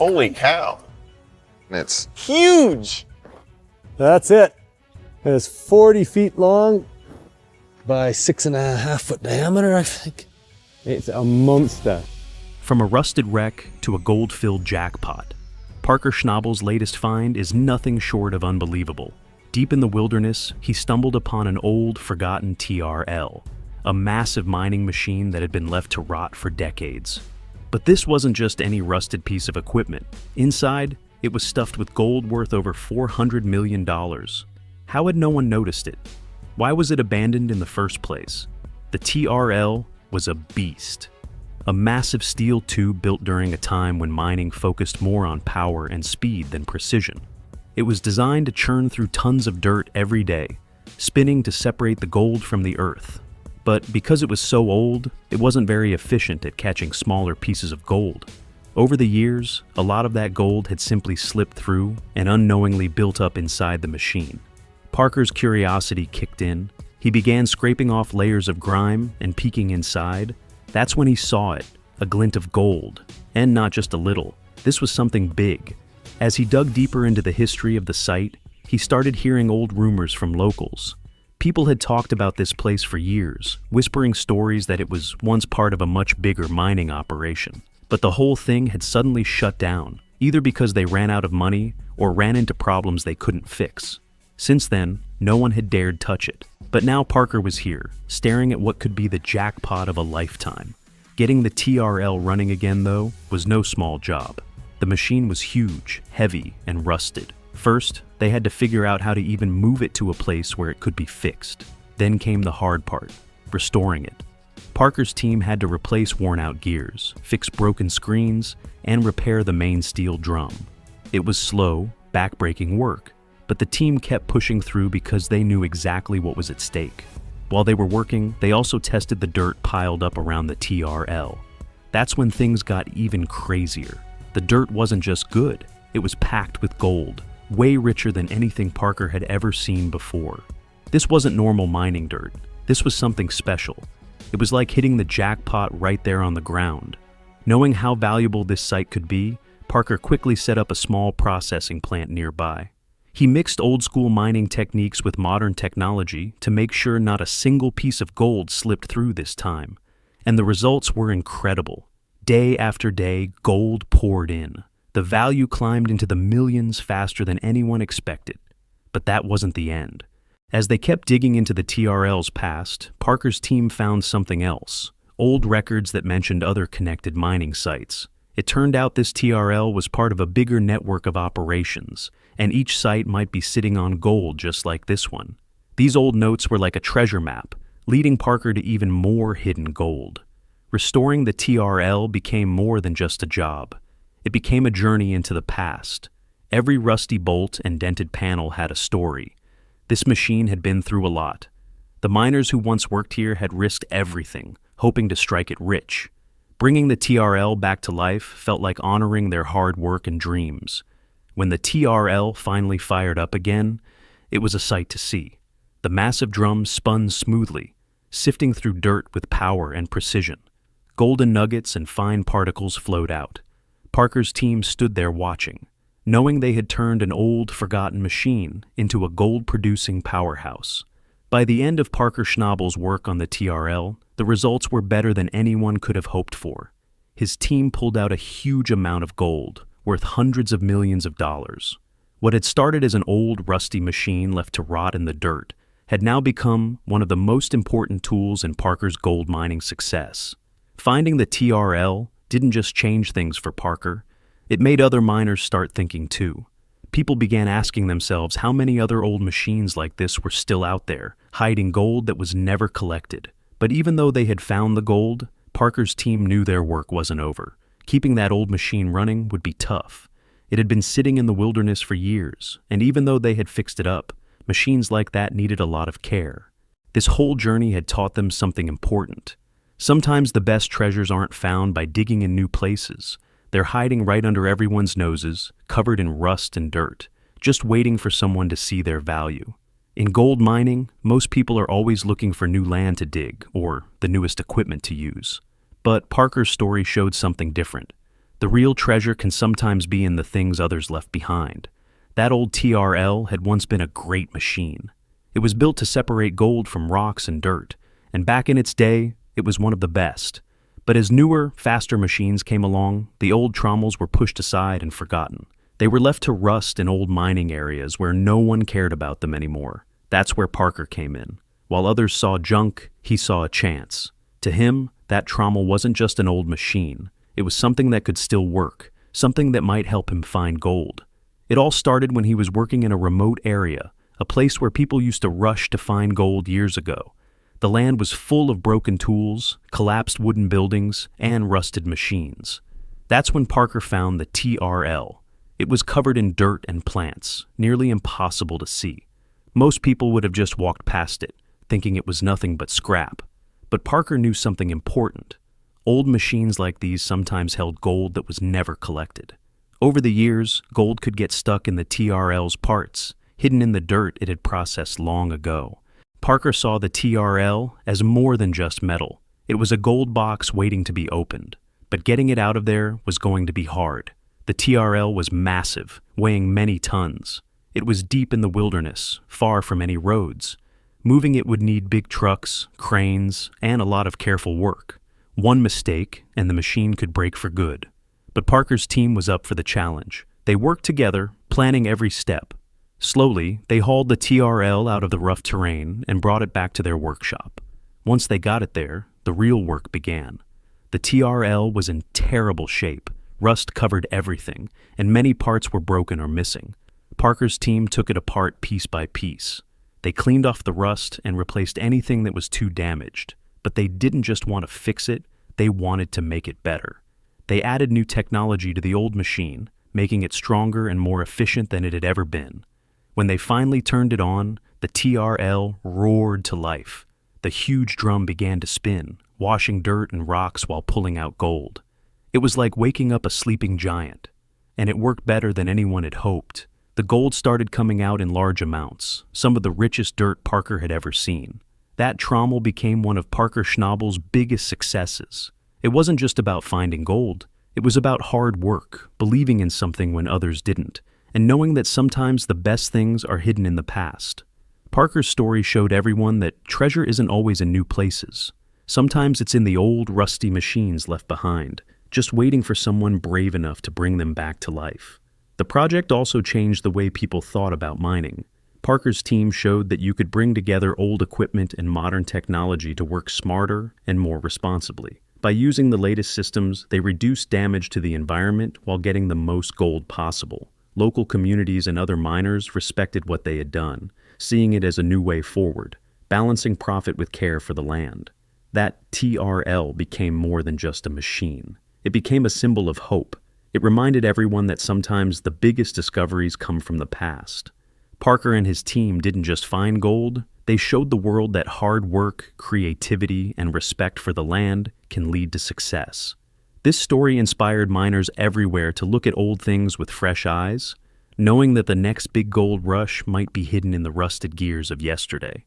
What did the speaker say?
Holy cow. It's Huge. That's it. It's 40 feet long by 6.5 foot diameter, I think. It's a monster. From a rusted wreck to a gold-filled jackpot, Parker Schnabel's latest find is nothing short of unbelievable. Deep in the wilderness, he stumbled upon an old, forgotten TRL, a massive mining machine that had been left to rot for decades. But this wasn't just any rusted piece of equipment. Inside, it was stuffed with gold worth over $400 million. How had no one noticed it? Why was it abandoned in the first place? The TRL was a beast. A massive steel tube built during a time when mining focused more on power and speed than precision. It was designed to churn through tons of dirt every day, spinning to separate the gold from the earth. But because it was so old, it wasn't very efficient at catching smaller pieces of gold. Over the years, a lot of that gold had simply slipped through and unknowingly built up inside the machine. Parker's curiosity kicked in. He began scraping off layers of grime and peeking inside. That's when he saw it, a glint of gold. And not just a little. This was something big. As he dug deeper into the history of the site, he started hearing old rumors from locals. People had talked about this place for years, whispering stories that it was once part of a much bigger mining operation. But the whole thing had suddenly shut down, either because they ran out of money or ran into problems they couldn't fix. Since then, no one had dared touch it. But now Parker was here, staring at what could be the jackpot of a lifetime. Getting the TRL running again, though, was no small job. The machine was huge, heavy, and rusted. First, they had to figure out how to even move it to a place where it could be fixed. Then came the hard part, restoring it. Parker's team had to replace worn-out gears, fix broken screens, and repair the main steel drum. It was slow, back-breaking work, but the team kept pushing through because they knew exactly what was at stake. While they were working, they also tested the dirt piled up around the TRL. That's when things got even crazier. The dirt wasn't just good, it was packed with gold, way richer than anything Parker had ever seen before. This wasn't normal mining dirt. This was something special. It was like hitting the jackpot right there on the ground. Knowing how valuable this site could be, Parker quickly set up a small processing plant nearby. He mixed old-school mining techniques with modern technology to make sure not a single piece of gold slipped through this time. And the results were incredible. Day after day, gold poured in. The value climbed into the millions faster than anyone expected. But that wasn't the end. As they kept digging into the TRL's past, Parker's team found something else. Old records that mentioned other connected mining sites. It turned out this TRL was part of a bigger network of operations, and each site might be sitting on gold just like this one. These old notes were like a treasure map, leading Parker to even more hidden gold. Restoring the TRL became more than just a job. It became a journey into the past. Every rusty bolt and dented panel had a story. This machine had been through a lot. The miners who once worked here had risked everything, hoping to strike it rich. Bringing the TRL back to life felt like honoring their hard work and dreams. When the TRL finally fired up again, it was a sight to see. The massive drum spun smoothly, sifting through dirt with power and precision. Golden nuggets and fine particles flowed out. Parker's team stood there watching, knowing they had turned an old, forgotten machine into a gold-producing powerhouse. By the end of Parker Schnabel's work on the TRL, the results were better than anyone could have hoped for. His team pulled out a huge amount of gold, worth hundreds of millions of dollars. What had started as an old, rusty machine left to rot in the dirt had now become one of the most important tools in Parker's gold mining success. Finding the TRL didn't just change things for Parker, it made other miners start thinking too. People began asking themselves how many other old machines like this were still out there, hiding gold that was never collected. But even though they had found the gold, Parker's team knew their work wasn't over. Keeping that old machine running would be tough. It had been sitting in the wilderness for years, and even though they had fixed it up, machines like that needed a lot of care. This whole journey had taught them something important. Sometimes the best treasures aren't found by digging in new places. They're hiding right under everyone's noses, covered in rust and dirt, just waiting for someone to see their value. In gold mining, most people are always looking for new land to dig or the newest equipment to use. But Parker's story showed something different. The real treasure can sometimes be in the things others left behind. That old TRL had once been a great machine. It was built to separate gold from rocks and dirt, and back in its day, it was one of the best. But as newer, faster machines came along, the old Trommels were pushed aside and forgotten. They were left to rust in old mining areas where no one cared about them anymore. That's where Parker came in. While others saw junk, he saw a chance. To him, that Trommel wasn't just an old machine. It was something that could still work, something that might help him find gold. It all started when he was working in a remote area, a place where people used to rush to find gold years ago. The land was full of broken tools, collapsed wooden buildings, and rusted machines. That's when Parker found the TRL. It was covered in dirt and plants, nearly impossible to see. Most people would have just walked past it, thinking it was nothing but scrap. But Parker knew something important. Old machines like these sometimes held gold that was never collected. Over the years, gold could get stuck in the TRL's parts, hidden in the dirt it had processed long ago. Parker saw the TRL as more than just metal. It was a gold box waiting to be opened. But getting it out of there was going to be hard. The TRL was massive, weighing many tons. It was deep in the wilderness, far from any roads. Moving it would need big trucks, cranes, and a lot of careful work. One mistake, and the machine could break for good. But Parker's team was up for the challenge. They worked together, planning every step. Slowly, they hauled the TRL out of the rough terrain and brought it back to their workshop. Once they got it there, the real work began. The TRL was in terrible shape. Rust covered everything, and many parts were broken or missing. Parker's team took it apart piece by piece. They cleaned off the rust and replaced anything that was too damaged. But they didn't just want to fix it, they wanted to make it better. They added new technology to the old machine, making it stronger and more efficient than it had ever been. When they finally turned it on, the TRL roared to life. The huge drum began to spin, washing dirt and rocks while pulling out gold. It was like waking up a sleeping giant, and it worked better than anyone had hoped. The gold started coming out in large amounts, some of the richest dirt Parker had ever seen. That Trommel became one of Parker Schnabel's biggest successes. It wasn't just about finding gold. It was about hard work, believing in something when others didn't, and knowing that sometimes the best things are hidden in the past. Parker's story showed everyone that treasure isn't always in new places. Sometimes it's in the old, rusty machines left behind, just waiting for someone brave enough to bring them back to life. The project also changed the way people thought about mining. Parker's team showed that you could bring together old equipment and modern technology to work smarter and more responsibly. By using the latest systems, they reduced damage to the environment while getting the most gold possible. Local communities and other miners respected what they had done, seeing it as a new way forward, balancing profit with care for the land. That TRL became more than just a machine. It became a symbol of hope. It reminded everyone that sometimes the biggest discoveries come from the past. Parker and his team didn't just find gold, they showed the world that hard work, creativity, and respect for the land can lead to success. This story inspired miners everywhere to look at old things with fresh eyes, knowing that the next big gold rush might be hidden in the rusted gears of yesterday.